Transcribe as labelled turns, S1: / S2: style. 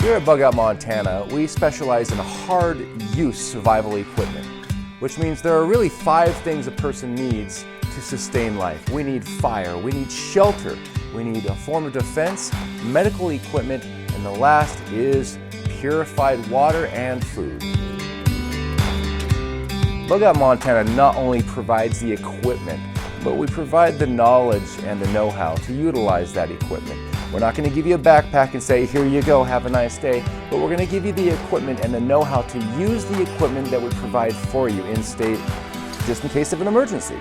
S1: Here at Bug Out Montana, we specialize in hard-use survival equipment, which means there are really 5 things a person needs to sustain life. We need fire, we need shelter, we need a form of defense, medical equipment, and the last is purified water and food. Bug Out Montana not only provides the equipment, but we provide the knowledge and the know-how to utilize that equipment. We're not going to give you a backpack and say, here you go, have a nice day, but we're going to give you the equipment and the know-how to use the equipment that we provide for you in state, just in case of an emergency.